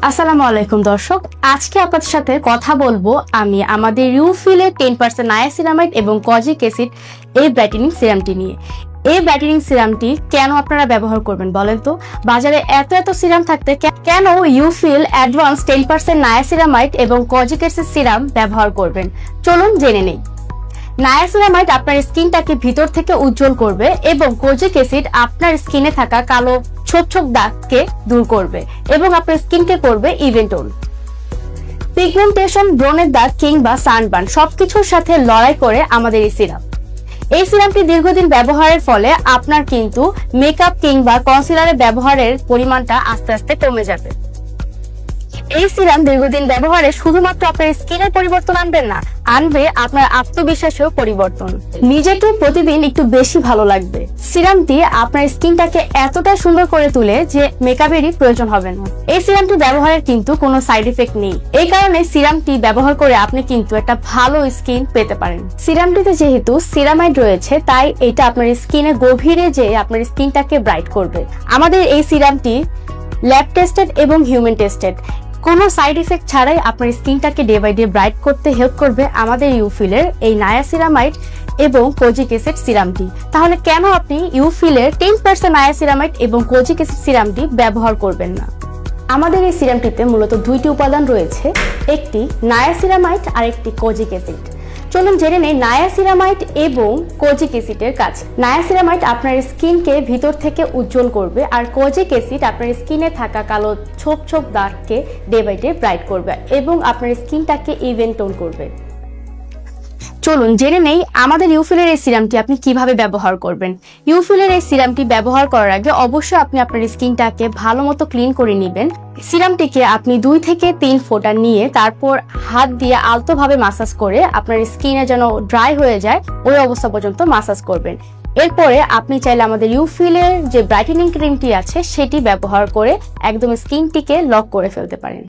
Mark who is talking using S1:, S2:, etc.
S1: আসসালামু আলাইকুম দর্শক, আজকে আপনাদের সাথে কথা বলবো আমি আমাদের ইউফিলের 10% নায়াসিনামাইড এবং কজিক অ্যাসিড এই ব্রাইটেনিং সিরামটি নিয়ে। এই ব্রাইটেনিং সিরামটি কেন আপনারা ব্যবহার করবেন বলেন তো? বাজারে এত সিরাম থাকতে কেন ইউফিল অ্যাডভান্স 10% নায়াসিনামাইড এবং কজিক অ্যাসিড সিরাম ব্যবহার করবেন? চলুন জেনে নেই। নায়াসিনামাইড আপনার স্কিনটাকে ভিতর থেকে উজ্জ্বল করবে এবং কজিক অ্যাসিড আপনার স্কিনে থাকা কালো ছোপ দাগকে দূর করবে এবং আপনার স্কিনকে করবে ইভেন টোন। পিগমেন্টেশন, ব্রণের দাগ কিংবা সানবার্ন সবকিছুর সাথে লড়াই করে আমাদের এই সিরামটি দীর্ঘদিন ব্যবহারের ফলে আপনার কিন্তু মেকআপ কিংবা কনসিলারের ব্যবহারের পরিমাণটা আস্তে আস্তে কমে যাবে। এই সিরাম দীর্ঘদিন ব্যবহারে শুধুমাত্র আপনার স্কিনের পরিবর্তন আনবে আপনার আত্মবিশ্বাসেও পরিবর্তন। নিজেকে প্রতিদিন একটু বেশি ভালো লাগবে। সিরামটি আপনার স্কিনটাকে এতটা সুন্দর করে তুলে যে মেকআপেরই প্রয়োজন হবে না। এই সিরামটি ব্যবহারের কিন্তু কোনো সাইড এফেক্ট নেই। এই কারণে সিরামটি ব্যবহার করে আপনি কিন্তু একটা ভালো স্কিন পেতে পারেন। সিরামটিতে যেহেতু সিরামাইড রয়েছে তাই এটা আপনার স্কিনে গভীরে যেয়ে আপনার স্কিনটাকে ব্রাইট করবে। আমাদের এই সিরামটি ল্যাব টেস্টেড এবং হিউম্যান টেস্টেড। কোনো সাইড ইফেক্ট ছাড়াই আপনার স্কিনটাকে ডে বাই ডে ব্রাইট করতে হেল্প করবে আমাদের ইউফিলের এই নায়াসিনামাইড এবং কজিক অ্যাসিড সিরামটি। তাহলে কেন আপনি ইউফিলের 10% নায়াসিনামাইড এবং কজিক অ্যাসিড সিরামটি ব্যবহার করবেন না? আমাদের এই সিরামটিতে মূলত দুইটি উপাদান রয়েছে, একটি নায়াসিনামাইড আর একটি কজিক অ্যাসিড। চলুন জেনে নেই নায়াসিনামাইড এবং কজিক অ্যাসিডের কাজ। নায়াসিনামাইড আপনার স্কিনকে ভিতর থেকে উজ্জ্বল করবে আর কজিক অ্যাসিড আপনার স্কিনে থাকা কালো ছোপ দাগকে ডে বাই ডে ব্রাইট করবে এবং আপনার স্কিনটাকে ইভেন টোন করবে। চলুন জেনে নেই আমাদের ইউফিলের এই সিরামটি আপনি কিভাবে ব্যবহার করবেন। ইউফিলের এই সিরামটি ব্যবহার করার আগে অবশ্যই আপনি আপনার স্কিনটাকে ভালো মতো ক্লিন করে নেবেন। সিরামটিকে আপনি 2 থেকে 3 ফোঁটা নিয়ে তারপর হাত দিয়ে আলতোভাবে মাসাজ করে আপনার স্কিনে যেন ড্রাই হয়ে যায় ওই অবস্থা পর্যন্ত মাসাজ করবেন। এরপরে আপনি চাইলে আমাদের ইউফিলের যে ব্রাইটেনিং ক্রিমটি আছে সেটি ব্যবহার করে একদম স্কিনটিকে লক করে ফেলতে পারেন।